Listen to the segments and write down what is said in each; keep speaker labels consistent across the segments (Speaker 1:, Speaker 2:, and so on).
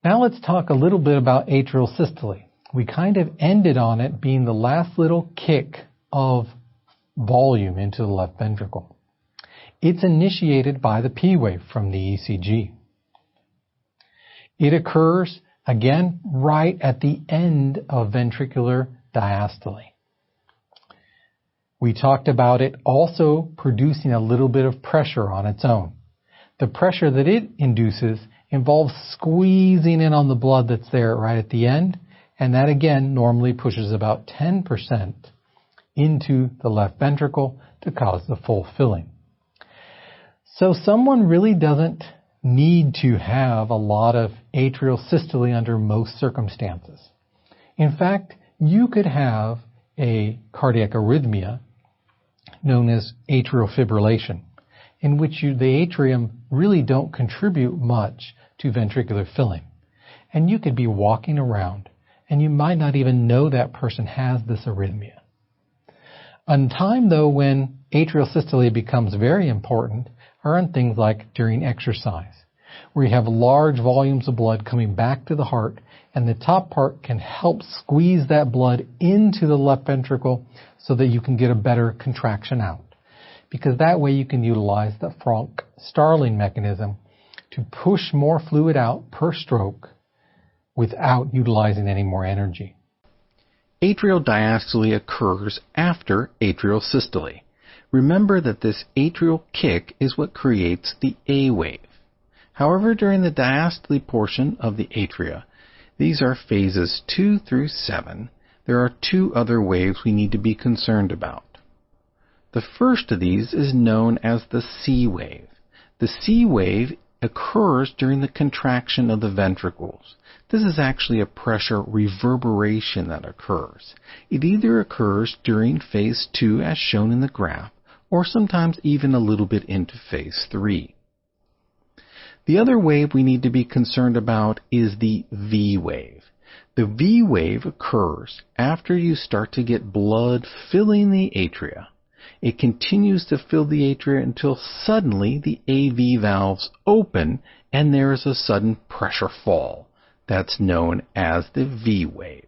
Speaker 1: Now let's talk a little bit about atrial systole. We kind of ended on it being the last little kick of volume into the left ventricle. It's initiated by the P wave from the ECG. It occurs, again, right at the end of ventricular diastole. We talked about it also producing a little bit of pressure on its own. The pressure that it induces involves squeezing in on the blood that's there right at the end, and that again normally pushes about 10% into the left ventricle to cause the full filling. So someone really doesn't need to have a lot of atrial systole under most circumstances. In fact, you could have a cardiac arrhythmia known as atrial fibrillation, in which the atrium really don't contribute much to ventricular filling. And you could be walking around and you might not even know that person has this arrhythmia. A time, though, when atrial systole becomes very important are in things like during exercise, where you have large volumes of blood coming back to the heart, and the top part can help squeeze that blood into the left ventricle so that you can get a better contraction out. Because that way you can utilize the Franck-Starling mechanism to push more fluid out per stroke without utilizing any more energy.
Speaker 2: Atrial diastole occurs after atrial systole. Remember that this atrial kick is what creates the A wave. However, during the diastole portion of the atria, these are phases 2 through 7, there are two other waves we need to be concerned about. The first of these is known as the C wave. The C wave occurs during the contraction of the ventricles. This is actually a pressure reverberation that occurs. It either occurs during phase 2 as shown in the graph, or sometimes even a little bit into phase 3. The other wave we need to be concerned about is the V wave. The V wave occurs after you start to get blood filling the atria. It continues to fill the atria until suddenly the AV valves open and there is a sudden pressure fall. That's known as the V wave.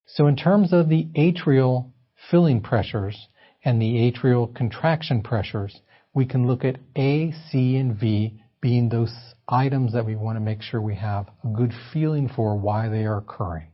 Speaker 1: So in terms of the atrial filling pressures and the atrial contraction pressures, we can look at A, C, and V being those items that we want to make sure we have a good feeling for why they are occurring.